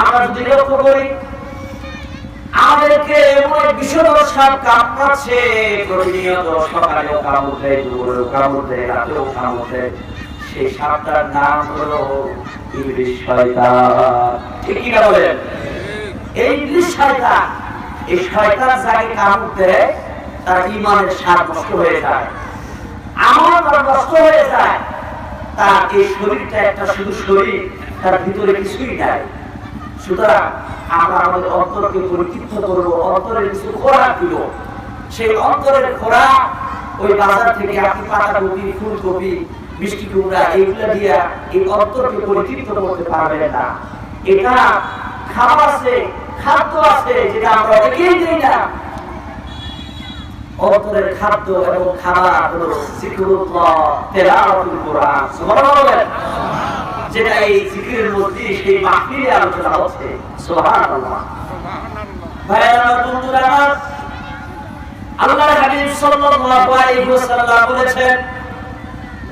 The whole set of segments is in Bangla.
আমরা যদি লক্ষ্য করি আমাদেরকে এমন এক বিষধর সাপ কামড়াচ্ছে, প্রতিনিয়ত সকালেও কামড় দেয়, দুপুরেও কামড় দেয়, রাতেও কামড় দেয়। সেই সাপটার নাম হলো ইবলিস শয়তান। ঠিক কি না বলেন? এই ইবলিস শয়তান, এই শয়তান যাকে কামড় দেয় তার ঈমানের স্বাদ নষ্ট হয়ে যায়, আমল তার নষ্ট হয়ে যায়। তার এই শরীরটা একটা শুধু শরীর, তার ভিতরে কিছুই নাই। সুতরাং আমরা আমাদের অন্তরকে পরিতৃপ্ত করবো, অন্তরের কিছু খোরাক দিব। সেই অন্তরের খোরাক ওই বাজার থেকে আপনি পাতাকপি, ফুলকপি, মিষ্টি কুমড়া এইগুলা দিয়া এই অন্তরকে পরিতৃপ্ত করতে পারবেন না। এটা খাবার আছে, খাদ্য আছে যেটা আমরা অনেকেই দিই না। অন্তরের খাদ্য এবং খাবার হলো জিকরুল্লাহ, তেলাওয়াতুল কোরআন। সুবহানাল্লাহ। যেটা এই জিকিরের মধ্যে সেই মাহফিলে আলোচনা হচ্ছে। সুবহানাল্লাহ। ভাইরা বন্ধুরা আমার, আল্লাহর হাবিব সাল্লাল্লাহু আলাইহি ওয়াসাল্লাম বলেছেন,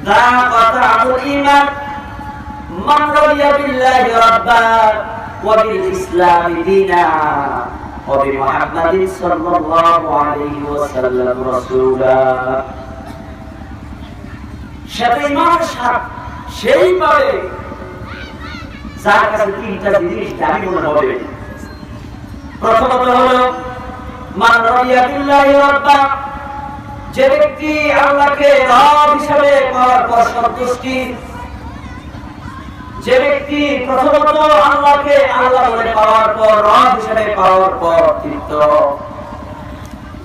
যাকাতুল ঈমান মান রাদিয়া বিল্লাহি রাব্বান ওয়া বিল ইসলামি দীনা ওয়া বি মুহাম্মাদিন সাল্লাল্লাহু আলাইহি ওয়াসাল্লাম রাসূলা। সাথে ঈমান সেই পাবে যার কাছে তিনটা জিনিস দাবি মনে হবে। প্রথমত হলো মান রাদিয়া বিল্লাহি রাব্বা, যে ব্যক্তি আল্লাহকে রব হিসেবে পাওয়ার পর সন্তুষ্টি, যে ব্যক্তি প্রথমত আল্লাহকে আল্লাহ বলে পাওয়ার পর, রব হিসেবে পাওয়ার পর তৃপ্ত,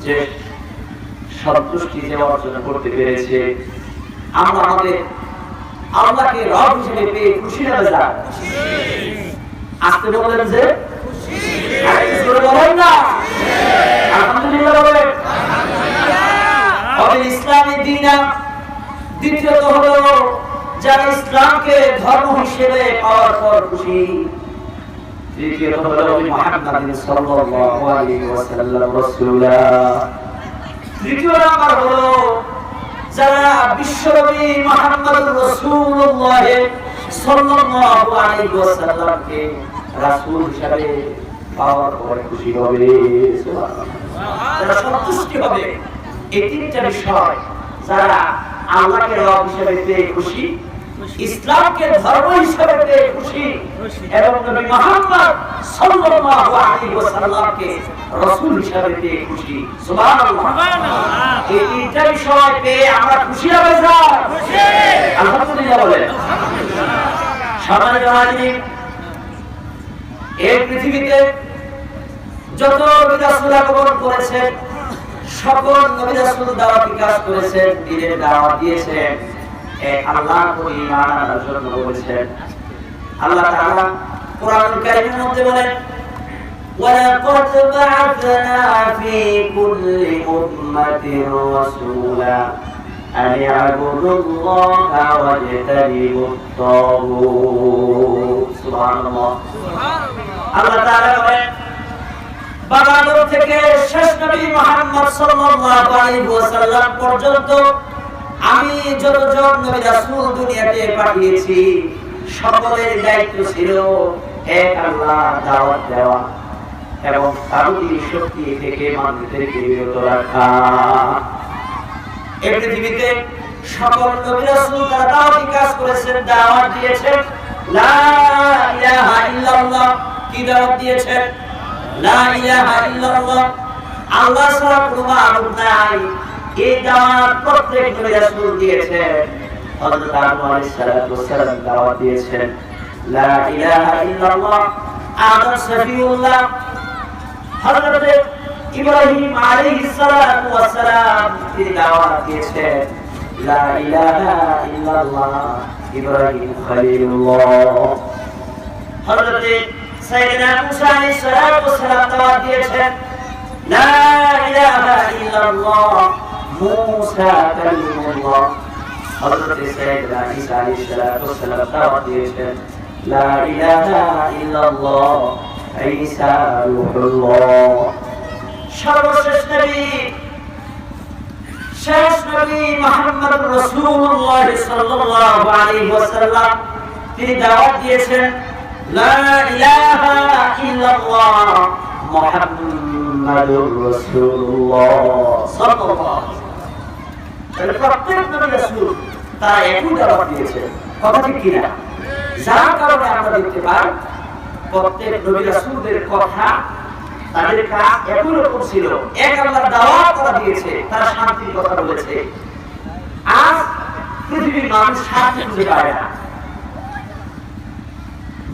যে সন্তুষ্টি যে অর্জন করতে পেরেছে। আমরা আমাদের আল্লাহকে রব হিসেবে পেয়ে খুশি না বেজার? আসতে বলেন যে বলেন না আলহামদুলিল্লাহ বলেন। ইসলামী দীনা, দ্বিতীয়ত হলো যারা ইসলামকে ধর্ম হিসেবে পাওয়ার পর খুশি। তৃতীয়ত হলো মুহাম্মাদিন সাল্লাল্লাহু আলাইহি ওয়াসাল্লাম রাসূলুল্লাহ। তৃতীয় নাম্বার হলো যারা বিশ্বনবী মুহাম্মদুর রাসূলুল্লাহ সাল্লাল্লাহু আলাইহি ওয়াসাল্লামকে রাসূল হিসেবে পাওয়ার পরে খুশি হবে, যারা সন্তুষ্টি হবে। এই তিনটা বিষয়, যারা আল্লাহকে রব হিসেবে পেয়ে খুশি, ইসলামকে ধর্ম হিসেবে পেয়ে খুশি এবং নবী মুহাম্মদ সাল্লাল্লাহু আলাইহি ওয়াসাল্লামকে রাসূল হিসেবে পেয়ে খুশি। সুবহানাল্লাহ। এই তিনটা বিষয় পেয়ে আমরা খুশি হবে স্যার? খুশি। আলহামদুলিল্লাহ বলেন। সম্মানিত হাজির, এই পৃথিবীতে যত নবী রাসূল আগমন করেছেন, সকল নবী রাসূল দাওয়াতি কাজ করেছেন, দ্বীনের দাওয়াত দিয়েছেন, এক আল্লাহর ঈমান আনার জন্য বলেছেন। আল্লাহ তাআলা কোরআনুল কারীমের মধ্যে বলেন, ওয়ালাকাদ বা'আথনা ফী কুল্লি উম্মাতিন রাসূলা আন ইয়া'বুদুল্লাহা ওয়াজতানিবুত তাগুত। সুবহানাল্লাহ। আল্লাহ তাআলা বলেন, বাবাদর থেকে শেষ নবী মুহাম্মদ সাল্লাল্লাহু আলাইহি ওয়াসাল্লাম পর্যন্ত আমি যতজন নবী রাসূল দুনিয়াতে পাঠিয়েছি, সকলের দায়িত্ব ছিল এক আল্লাহ দাওয়াত দেওয়া এবং তাগুতি শক্তি থেকে মানুষদেরকে বিরত রাখা। এই পৃথিবীতে সকল নবী রাসূল তারা দাওয়াতি কাজ করেছেন, দাওয়াত দিয়েছেন লা ইলাহা ইল্লাল্লাহ। কি দাওয়াত দিয়েছেন? লা ইলাহা ইল্লাল্লাহ, আল্লাহ ছাড়া কোনো মাবুদ নাই। এই দাওয়াত প্রত্যেক নবী রাসূল দিয়েছেন। হযরত আদম আলাইহিস সালাতু ওয়াস সালাম দাওয়াত দিয়েছেন লা ইলাহা ইল্লাল্লাহ। আদম সফিউল্লাহ। হযরত ইব্রাহিম আলাইহিস সালাতু ওয়াস সালাম তিনি দাওয়াত দিয়েছেন লা ইলাহা ইল্লাল্লাহ। ইব্রাহিম খলিলুল্লাহ। হযরত সাইয়েদনা মুসা আলাইহিস সালাতু ওয়াস সালাম দাওয়াত দিয়েছেন লা ইলাহা ইল্লাল্লাহ। মুসা কালিমুল্লাহ। হযরত সাইয়েদনা ঈসা আলাইহিস সালাতু ওয়াস সালাম দাওয়াত দিয়েছেন লা ইলাহা ইল্লাল্লাহ। ঈসা রূহুল্লাহ। সর্বশেষ নবী, শেষ নবী মুহাম্মদুর রাসূলুল্লাহ সাল্লাল্লাহু আলাইহি ওয়াসাল্লাম তিনি দাওয়াত দিয়েছেন লা ইলাহা ইল্লাল্লাহ মুহাম্মাদুর রাসূলুল্লাহ সাল্লাল্লাহু আলাইহি ওয়াসাল্লাম। প্রত্যেক নবী রাসূল তারা একই দাওয়াত দিয়েছে, কথা ঠিক কিনা? যার কারণে আমরা দেখতে পাই প্রত্যেক নবী রাসূলদের কথা, তাদের কাজ একই রকম ছিল। এক আল্লাহর দাওয়াত তারা দিয়েছে, তারা শান্তির কথা বলেছে। আজ পৃথিবীর মানুষ শান্তি খুঁজে পায় না।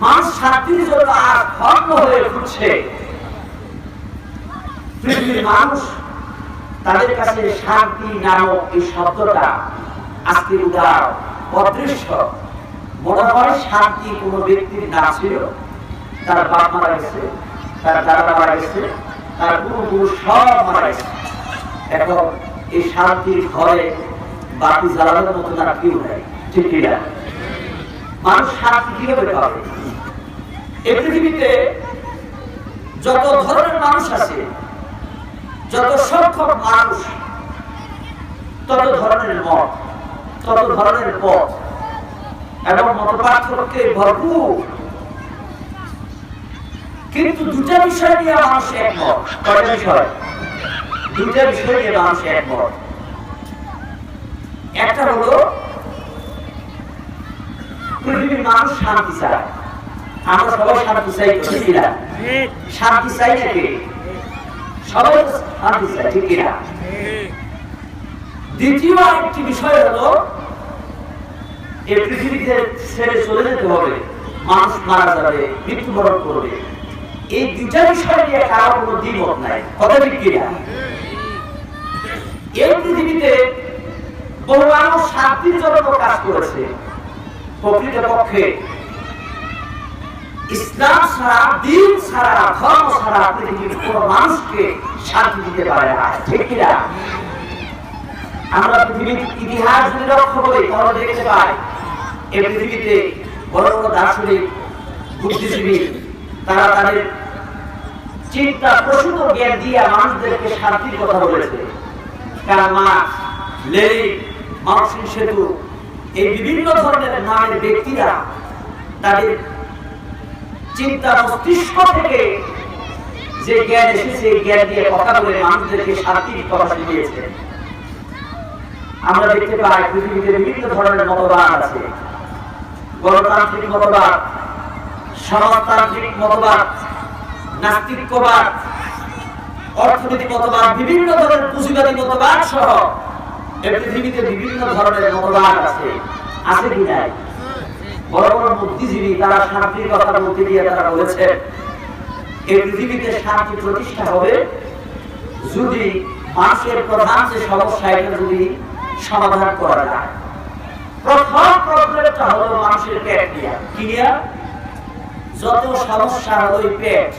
মানুষ শান্তির জন্য আর ধর্ম হয়ে ঘুরছে। পৃথিবীর মানুষ তাদের কাছে শান্তি নামক এই শব্দটা আজকে উদার অদৃশ্য। মনে হয় শান্তি কোন ব্যক্তির না ছিল, তার বাপ মারা গেছে, তার দাদা মারা গেছে, তার পূর্বপুরুষ সব মারা গেছে। এখন এই শান্তির ঘরে বাতি জ্বালানোর মতো তারা কেউ নেই, ঠিক কিনা? মানুষ শান্তি কিভাবে পাবে? এই পৃথিবীতে যত ধরনের মানুষ আছে, যত সংখ্যক মানুষ, তত ধরনের মত, তত ধরনের পথ এবং মত পার্থক্যে ভরপুর। কিন্তু দুটা বিষয় নিয়ে মানুষ একমত। কয়টা বিষয়? দুটা বিষয় নিয়ে মানুষ একমত। একটা হলো পৃথিবীর মানুষ শান্তি চায়। আমরা সবাই শান্তি চাই, ঠিক কিনা? শান্তি চাই নাকি? সবাই শান্তি চাই, ঠিক কিনা? দ্বিতীয় আরেকটি বিষয় হলো এই পৃথিবীতে ছেড়ে চলে যেতে হবে, মানুষ মারা যাবে, মৃত্যুবরণ করবে। এই দুটা বিষয় নিয়ে কারো কোনো দ্বিমত নাই, কথা ঠিক কিনা? এই পৃথিবীতে বহু মানুষ শান্তির জন্য কাজ করেছে। প্রকৃতপক্ষে ইসলাম ছাড়া, দিন ছাড়া, ধর্ম ছাড়া পৃথিবীর কোন মানুষকে শান্তি দিতে পারে না, ঠিক কিনা? আমরা পৃথিবীর ইতিহাস যদি লক্ষ্য করি তাহলে দেখতে পাই এই পৃথিবীতে বড় বড় দার্শনিক, বুদ্ধিজীবী তারা তাদের চিন্তা প্রসূত জ্ঞান দিয়ে মানুষদেরকে শান্তির কথা বলেছে। কার্ল মার্কস, লেনিন, মার্কসিন সেতু, এই বিভিন্ন ধরনের নামের ব্যক্তিরা তাদের চিন্তা মস্তিষ্ক থেকে যে জ্ঞান এসেছে, এই জ্ঞান দিয়ে কথা বলে মানুষদেরকে শান্তির কথা শিখিয়েছে। আমরা দেখতে পাই পৃথিবীতে বিভিন্ন ধরনের মতবাদ আছে। গণতান্ত্রিক মতবাদ, সমাজতান্ত্রিক মতবাদ, নাস্তিকবাদ, অর্থনৈতিক মতবাদ, বিভিন্ন ধরনের পুঁজিবাদী মতবাদ সহ এই পৃথিবীতে বিভিন্ন ধরনের মতবাদ আছে। আছে কি নাই? বড় বড় বুদ্ধিজীবী তারা শান্তির কথা বলতে গিয়ে তারা বলেছেন এই পৃথিবীতে শান্তি প্রতিষ্ঠা হবে যদি মানুষের প্রধান যে সমস্যা এটা যদি সমাধান করা যায়। প্রথম প্রবলেমটা হলো মানুষের পেট নিয়ে। কি নিয়ে? যত সমস্যা হলো এই পেট।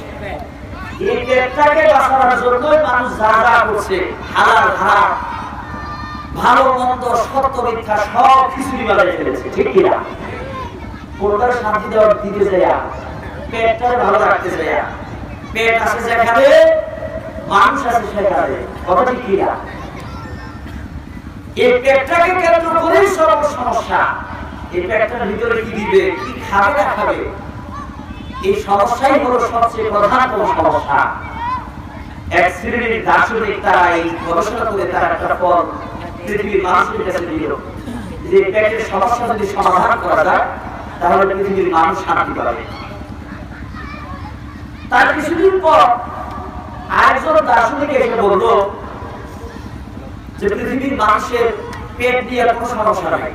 এই পেটটাকে বাঁচানোর জন্যই মানুষ যা যা করছে, হালাল হারাম, ভালো মন্দ, সত্য মিথ্যা সব কিছুই বাড়াই ফেলেছে, ঠিক কিনা? কোনটার শান্তি দেওয়ার দিতে যায়, পেটটার ভালো রাখতে যায়। পেট আছে যেখানে, মানুষ আছে সেখানে, কথা ঠিক কিনা? এই পেটটাকে কেন্দ্র করেই সব সমস্যা। এই পেটটার ভিতরে কি দিবে, কি খাবে না খাবে, এই সমস্যাই হলো সবচেয়ে প্রধান সমস্যা। এক শ্রেণীর দার্শনিক তারা এই গবেষণা করে তারা একটা ফল পৃথিবীর মানুষের কাছে দিল যে পেটের সমস্যা যদি সমাধান করা যায় তাহলে পৃথিবীর মানুষ শান্তি পাবে। তার কিছুদিন পর আরেকজন দার্শনিক এসে বলল যে পৃথিবীর মানুষের পেট নিয়ে কোনো সমস্যা নাই,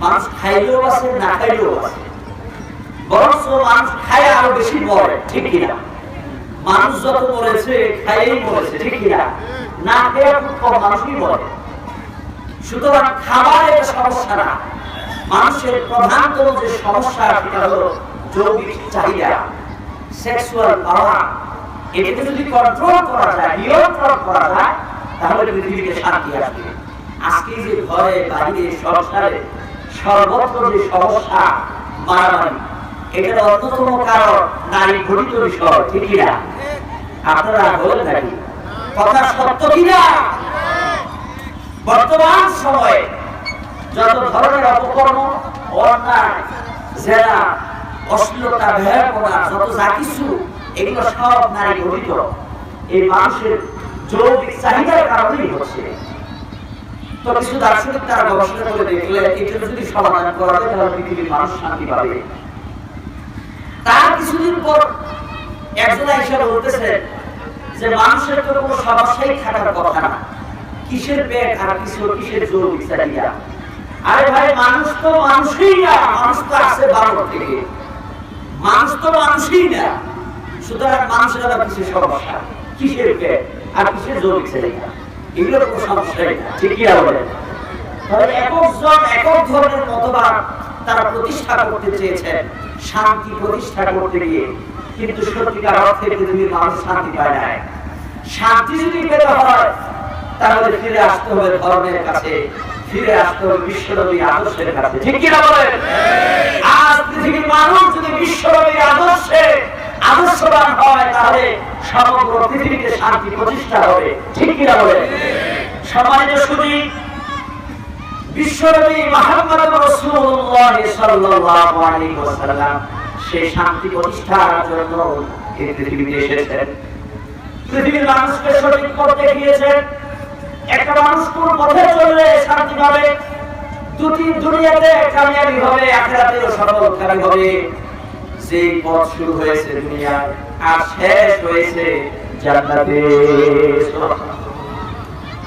মানুষ খাইলেও আছে, না খাইলেও আছে, বরঞ্চ মানুষ খায় আরো বেশি মরে, ঠিক কিনা? মানুষ যত মরেছে খাইয়েই মরেছে, ঠিক কিনা? না খেয়ে খুব কম মানুষই মরে। সুতরাং খাবার একটা সমস্যা না, মানুষের প্রধানতম যে সমস্যা সেটা হলো যৌগিক চাহিদা, সেক্সুয়াল পাওয়ার। এটাকে যদি কন্ট্রোল করা যায়, নিয়ন্ত্রণ করা যায় তাহলে পৃথিবীতে শান্তি আসবে। আজকে যে ঘরে বাইরে সংসারে সর্বত্র যে সমস্যা, মারামারি, এটার অন্যতম কারণ নারী ঘটিত বিষয়, ঠিক কিনা? আপনারা বলেন নাকি? কথা সত্য কিনা? বর্তমান সময়ে যত ধরনের অপকর্ম, অন্যায়, জেনা, অশ্লীলতা, ভয়াবহতা, যত যা কিছু এগুলো সব নারী গঠিত। এই মানুষের যৌবিক চাহিদার কারণেই হচ্ছে। তো কিছু দার্শনিক তারা গবেষণা করে দেখলে এটা যদি সমাধান করা যায় তাহলে পৃথিবীর মানুষ শান্তি পাবে। তার কিছুদিন পর একজন এসে বলতেছে যে মানুষের তো কোনো সমস্যাই থাকার কথা না, কিসের পেট আর কিসের যৌবিক চাহিদা। আরে ভাই, মানুষ তো মানুষই না, মানুষ তো আসে বানর থেকে, মানুষ তো মানুষই না। সুতরাং মানুষের আবার কিসের সমস্যা, কিসের পেট আর কিসের যৌবিক চাহিদা, এগুলো কোনো সমস্যাই না। ঠিক কি বলেন? তাহলে একজন একক ধরনের মতবাদ তারা প্রতিষ্ঠা করতে চেয়েছেন শান্তি প্রতিষ্ঠা করতে গিয়ে, কিন্তু সত্যিকার অর্থে পৃথিবীর মানুষ শান্তি পায় না। শান্তি যদি পেতে হয় তাহলে ফিরে আসতে হবে ধর্মের কাছে, ফিরে আসতে হবে বিশ্বনবীর আদর্শের কাছে। ঠিক কি না বলেন? আজ পৃথিবীর মানুষ যদি বিশ্বনবীর আদর্শে আদর্শবান হয় তাহলে সমগ্র পৃথিবীতে শান্তি প্রতিষ্ঠা হবে। ঠিক কি না বলেন? সম্মানিত সুধী, বিশ্বনবী মুহাম্মদ রাসূলুল্লাহ সাল্লাল্লাহু আলাইহি ওয়াসাল্লাম সেই শান্তি প্রতিষ্ঠার জন্য এই পৃথিবীতে এসেছেন, পৃথিবীর মানুষকে সঠিক পথ দেখিয়েছেন। একটা মানুষ কোন পথে চললে শান্তি পাবে, দুনিয়াতে কামিয়াবি হবে, আখিরাতেও সফলকামী হবে। সেই পথ শুরু হয়েছে দুনিয়ায় আর শেষ হয়েছে জান্নাতে।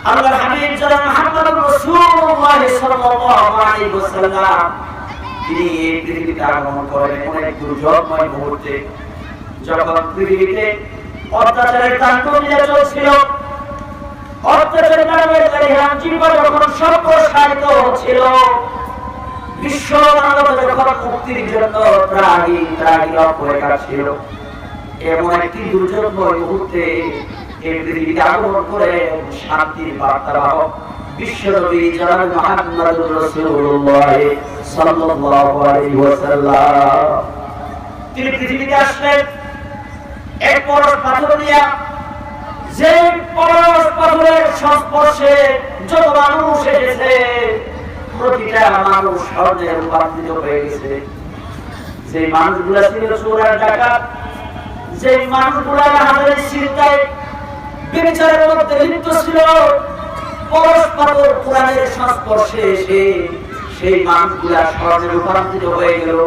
আল্লাহর হাবিব জনাব মুহাম্মদ রাসূলুল্লাহ সাল্লাল্লাহু আলাইহি ওয়াসাল্লাম তিনি এই পৃথিবীতে আগমন করেন অনেক দুর্যোগময় মুহূর্তে, যখন পৃথিবীতে অত্যাচারের তাণ্ডব চলছিল, অত্যাচারের জীবন যখন সম্প্রসারিত হচ্ছিল, বিশ্ব মানবতা যখন মুক্তির জন্য ত্রাহি অপরে কাটছিল, এমন একটি দুর্যোগময় মুহূর্তে এই পৃথিবীতে আগমন করে শান্তির বার্তা বাহক বিশ্বনবী জনাব মুহাম্মদ রাসূলুল্লাহ সাল্লাল্লাহু আলাইহি ওয়াসাল্লাম তিনি পৃথিবীতে আসলেন এক পরশ পাথর নিয়ে। যে পরশ পাথরের সংস্পর্শে যত মানুষ এসেছে প্রতিটা মানুষ স্বর্ণে রূপান্তরিত হয়ে গেছে। যে মানুষগুলা ছিল চোর আর ডাকাত, যে মানুষগুলা হাজারে চিন্তায় বিচারের মধ্যে লিপ্ত ছিল, পরশ পাথর কোরআনের সংস্পর্শে এসে সেই মানুষগুলা স্বর্ণে রূপান্তরিত হয়ে গেল।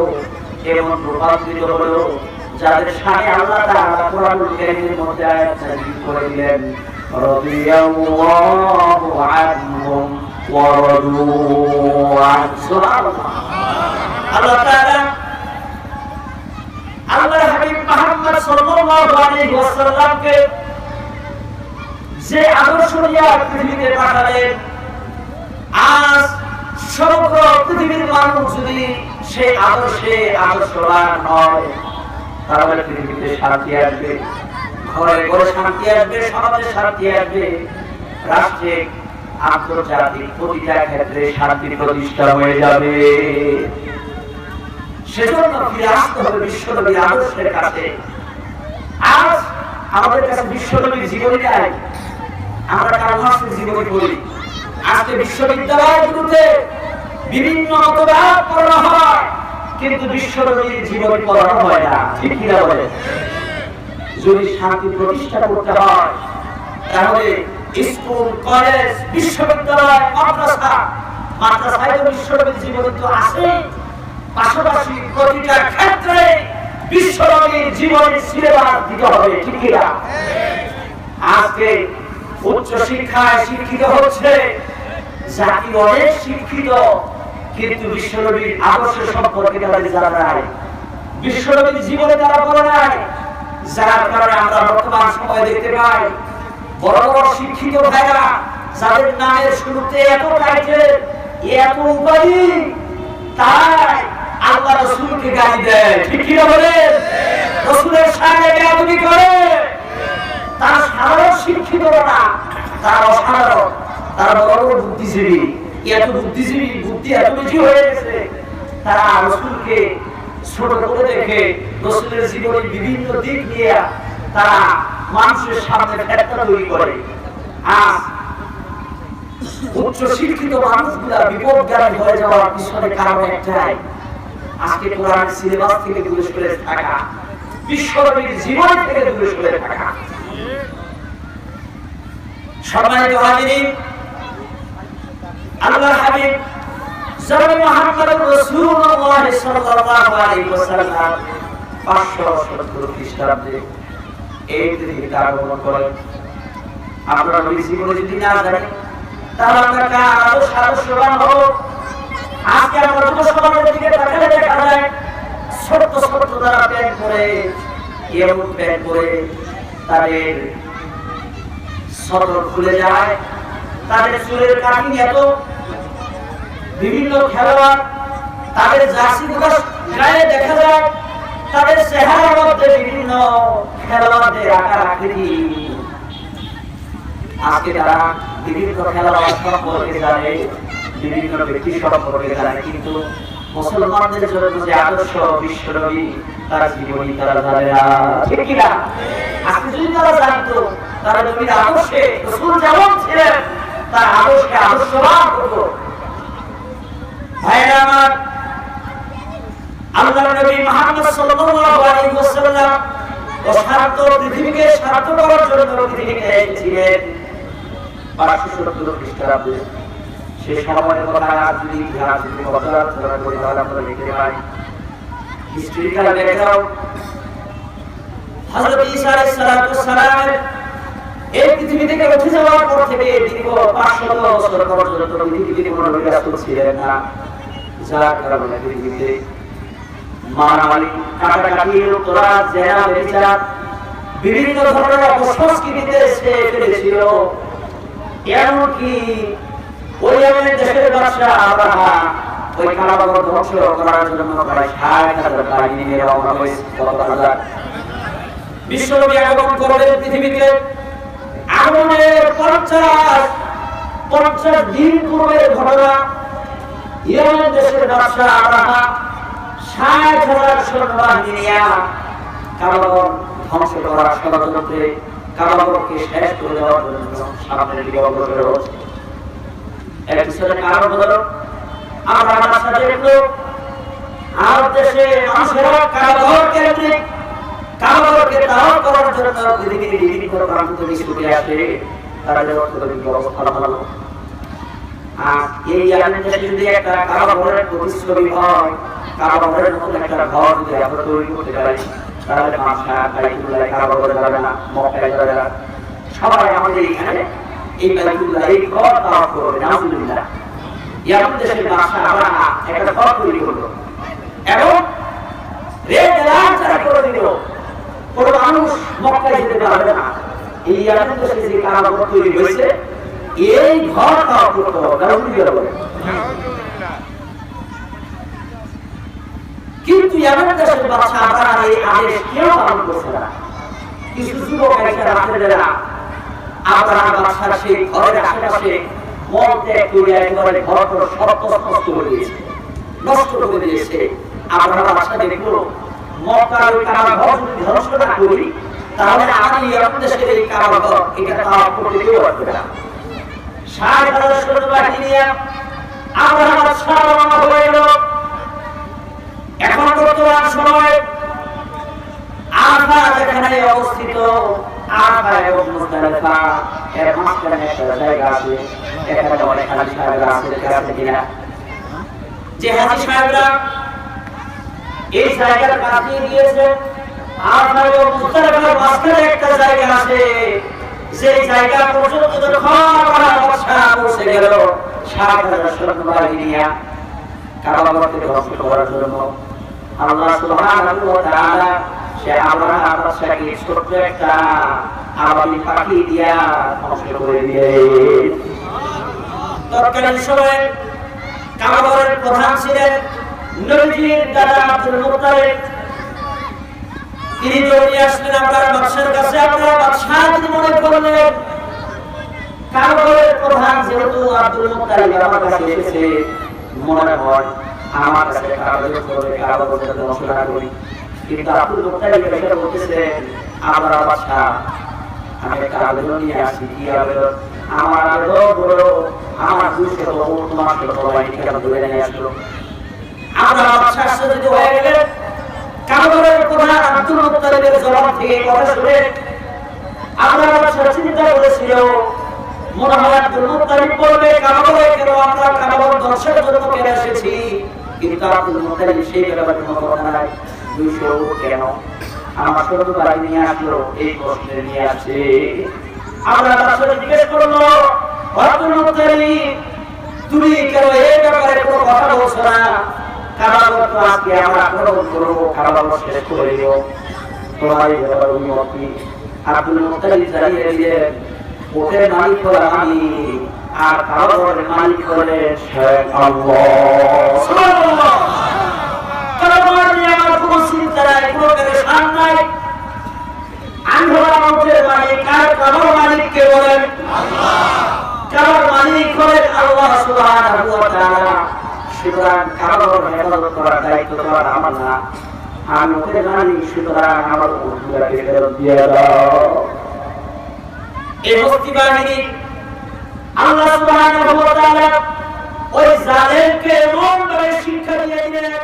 এমন রূপান্তরিত হলো যাদের সামনে আল্লাহ তাআলা কোরআনুল কারীমের মধ্যে আয়াত নাযিল করে দিলেন, রাদিয়াল্লাহু আনহুম ওয়া রাদু আনহু। আল্লাহ তাআলা আল্লাহর হাবিব মুহাম্মদ সাল্লাল্লাহু আলাইহি ওয়াসাল্লামকে যে আদর্শ নিয়ে পৃথিবীতে পাঠালেন, আজ সমগ্র পৃথিবীর মানুষ যদি সেই আদর্শে আদর্শবান হয় তাহলে পৃথিবীতে শান্তি আসবে, ঘরে ঘরে শান্তি আসবে, সমাজে শান্তি আসবে, রাষ্ট্রে আন্তর্জাতিক প্রতিটা ক্ষেত্রে শান্তি প্রতিষ্ঠা হয়ে যাবে। সেজন্য ফিরে আসতে হবে বিশ্বনবীর আদর্শের কাছে। আজ আমাদের কাছে বিশ্বনবীর জীবনী নাই, আমরা কারো মানুষের জীবনী পড়ি। আজকে বিশ্ববিদ্যালয়গুলোতে বিভিন্ন মতবাদ পড়ানো হয়, কিন্তু বিশ্বনবীর জীবনী পড়ানো হয় না। ঠিক কিনা বলে? যদি শান্তি প্রতিষ্ঠা করতে হয় তাহলে স্কুল, কলেজ, বিশ্ববিদ্যালয়, মাদ্রাসায় তো বিশ্বনবীর জীবনী তো আছে, পাশাপাশি প্রতিটা ক্ষেত্রে বিশ্বনবীর জীবনী সিলেবাস দিতে হবে। ঠিক কিনা? আজকে উচ্চ শিক্ষায় শিক্ষিত হচ্ছে জাতি অনেক শিক্ষিত, কিন্তু বিশ্বনবীর আদর্শ সম্পর্কে তাদের জানা নাই, বিশ্বনবীর জীবনে তারা বলে নাই। যার কারণে আমরা বর্তমান সময়ে দেখতে পাই বড় বড় শিক্ষিত ভাইরা যাদের নামের শুরুতে এত টাইটেল, এত উপাধি, তাই আল্লাহ রাসূলকে গালি দেয়। ঠিক কি না বলেন? রাসূলের সামনে বেয়াদবি করে। তারা সাধারণ শিক্ষিত না, তারা অসাধারণ, তারা বড় বড় বুদ্ধিজীবী। এত বুদ্ধিজীবী, বুদ্ধি এত বেশি হয়ে গেছে, তারা রাসূলকে ছোট করে দেখে রাসূলের জীবনের বিভিন্ন দিক নিয়ে তারা মানুষের সামনে ফেতনা তৈরি করে। আজ উচ্চ শিক্ষিত মানুষগুলা বিপদগামী হয়ে যাওয়ার পিছনে কারণ একটাই, আজকে কোরআন সিলেবাস থেকে দূরে সরে থাকা, বিশ্বনবীর জীবন থেকে দূরে সরে থাকা। সম্মানিত হাজিরিন, আল্লাহর হাবিব জনাব মুহাম্মদুর রাসূলুল্লাহ সাল্লাল্লাহু আলাইহি ওয়াসাল্লাম 570 খ্রিস্টাব্দে এই পৃথিবীতে আগমন করেন। আমরা নবীর জীবন যদি না জানি তাহলে আমরা কারো সাদৃশ্যবান হব। আজকে আমরা যুব সমাজের দিকে তাকালে দেখা যায় ছোট্ট ছোট্ট তারা প্যান্ট পরে, এমন প্যান্ট পরে তাদের সদর খুলে যায়, তাদের চুলের কাটিং এত, বিভিন্ন খেলোয়াড় তাদের জার্সি গুলো গায়ে দেখা যায়, তাদের চেহারার মধ্যে বিভিন্ন খেলোয়াড়দের আকার আকৃতি। আজকে তারা বিভিন্ন খেলোয়াড় সম্পর্কে জানে, বিভিন্ন ব্যক্তি সম্পর্কে জানে, কিন্তু মুসলমানদের জন্য যে আদর্শ বিশ্বনবী তার জীবনী তারা জানে না, ঠিক কিনা? আজকে যদি তারা জানতো তারা নবীর আদর্শে রাসূল যেমন ছিলেন তার আদর্শকে আদর্শবান হতো। ভাইরা আমার, আল্লাহর নবী মুহাম্মদ সাল্লাল্লাহু আলাইহি ওয়াসাল্লাম সার্থ পৃথিবীকে সার্থ করার জন্য পৃথিবীতে এসেছিলেন 570 খ্রিস্টাব্দে। সেই সময়ের কথা যদি ইতিহাস যদি পর্যালোচনা করি তাহলে আমরা দেখতে পাই হিস্ট্রিক্যাল ব্যাকগ্রাউন্ড। হযরত ঈসা আলাইহিস সালামের এই পৃথিবী থেকে উঠে যাওয়ার পর থেকে দীর্ঘ 500 বছর পর্যন্ত পৃথিবীতে কোনো নবী রাসূল ছিলেন না, যার কারণে পৃথিবীতে মারামারি, কাটাকাটি, লুটতরাজ, জেনা, ব্যভিচার, বিভিন্ন ধরনের অপসংস্কৃতিতে সে ফেলেছিল। এমনকি ওই আমাদের দেশের বাদশা আব্রাহা ওই কাবাগর ধ্বংস করার জন্য প্রায় 60,000 বাহিনী নিয়ে রওনা হয়েছে। বিশ্বনবী আগমন করলেন পৃথিবীতে। আগমনের 50 দিন পূর্বের ঘটনা। ইয়েমেন দেশের বাদশা আব্রাহা 60,000 সৈন্যবাহিনী নিয়ে কাবাগর ধ্বংস করার ষড়যন্ত্রে কাবাগরকে শেষ করে দেওয়ার জন্য সামনের দিকে অগ্রসর হচ্ছে। এর পিছনে কারণ হলো আব্রাহার সাথে দেখলো আরব দেশে মানুষেরা কাবাগর কেন্দ্রিক কাবাগরকে দাওয়াত করার জন্য পৃথিবীর বিভিন্ন প্রান্ত থেকে ছুটে আসে। তারা যে অর্থনৈতিক ব্যবস্থা বানালো, আর এই ইরানের দেশে যদি একটা কাবাগরের প্রতিচ্ছবি হয়, কাবাগরের মতো একটা ঘর যদি আমরা তৈরি করতে পারি তাহলে মাসা বাইতুল্লাহ কাবাগরে যাবে না, মক্কায় যাবে না, সবাই আমাদের এখানে এই বাইতুল্লাহ এই ঘর দাওয়াত করবে। নাউজুবিল্লাহ, ইরান দেশের বাদশা আব্রাহা একটা ঘর তৈরি করলো এবং রেড অ্যালার্ট জারি করে দিল, কোনো মানুষ মক্কায় যেতে পারবে না। এই ইরান দেশে যে কাবাগর তৈরি হয়েছে এই ঘর দাওয়াত করতে হবে। নাউজুবিল্লাহ বলে। কিন্তু ইরান দেশের বাদশা আব্রাহা এই আদেশ কেউ পালন করছে না। কিছু যুবক এসে রাত্রেবেলা আব্রাহার বাদশার সেই ঘরের আশেপাশে মল ত্যাগ করে একেবারে ঘর নষ্ট করে দিয়েছে, নষ্ট করে দিয়েছে। আব্রাহার বাদশা দেখলো মক্কার ওই কাবাগর যদি ধ্বংস না করি তাহলে আমি ইরান দেশের এই কাবাগর এটা তাওয়াফ করতে কেউ আসবে না। 60,000 সৈন্যবাহিনী নিয়ে আব্রাহার বাদশা রওনা হয়ে গেল। এখন বর্তমান সময়ে আরাফা যেখানে অবস্থিত, আরাফা এবং মুজদালিফা এর মাঝখানে একটা জায়গা আছে, এখানে অনেক হাজী সাহেবরা আছে কিনা, যে হাজী সাহেবরা এই জায়গার কাছে গিয়েছে। আরাফা এবং মুজদালিফার মাঝখানে একটা জায়গা আছে, সেই জায়গা পর্যন্ত যখন আব্রাহার বাদশা পৌঁছে গেল 60,000 সৈন্যবাহিনী নিয়ে কাবাগরকে ধ্বংস করার জন্য, আল্লাহ সুবহানাহু ওয়া তাআলা সে আব্রাহার বাদশাকে ছোট্ট একটা আবাদি পাখি দিয়া ধ্বংস করে দিলেন। তৎকালীন সময়ে কাবাগরের প্রধান ছিলেন নবীজির দাদা আব্দুল মুত্তালিব। তিনি দৌড়ে আসলেন আব্রাহার বাদশার কাছে। আব্রাহার বাদশা তিনি মনে করলেন কাবাগরের প্রধান যেহেতু আব্দুল মুত্তালিব আমার কাছে এসেছে, মনে হয় আমার কাছে কাবাগরকে ধ্বংস না করি। কিন্তু আব্দুল মুত্তালিব এটা বলতেছেন, আব্রাহার বাদশা আমি একটা আবেদন নিয়ে আসি। কি আবেদন? আমার আবেদন হলো আমার 200 তোমার বাহিনী কেন ধরে নিয়ে আসলো। আমরা বাদশাহ যদি হয়ে গেলে কাবাগরের প্রধান আব্দুল মুত্তালিবের জবান থেকে কথা শুনে আমরা বাদশাহ চিন্তা করেছিল মনে হয় আব্দুল মুত্তালিব বলবে কাবাগরে কেন আমরা কাবাগর দর্শনের জন্য কেন এসেছি, কিন্তু আব্দুল মুত্তালিব সেই ব্যাপারে কোনো কথা নাই। 200 কেন আমার ছোট ভাই নিয়ে আসলো এই প্রশ্নে নিয়ে আসে। আমরা বাদশাহ জিজ্ঞেস করলো আব্দুল মুত্তালিব তুমি কেন এই ব্যাপারে কোনো কথা বলছো না? কাবাগর তো আজকে আমরা আক্রমণ করবো, কাবাগর শেষ করে দিব, তোমার এই ব্যাপারে অনুমতি? আব্দুল মুত্তালিব জানিয়ে দিলেন ওটের মালিক হলো আমি আর কাবাগরের মালিক হলে স্বয়ং আল্লাহ। সুবহানাল্লাহ। কাবাগর নিয়ে আমার কোনো চিন্তা নাই, কোনো পেরেশান নাই। আমি হলাম ওটের মালিক আর কাবার মালিক কে বলেন? আল্লাহ। কাবার মালিক হলেন আল্লাহ সুবহানাহু ওয়া তাআলা। সুতরাং কাবাগর হেফাজত করার দায়িত্ব তোমার আমার না, আমি ওটের মালিক, সুতরাং আমার উটগুলোকে ফেরত দিয়ে দাও। এই হস্তি বাহিনী আল্লাহ সুবহানাহু ওয়া তাআলা ওই জালেমকে এমন ভাবে শিক্ষা দিয়ে দিলেন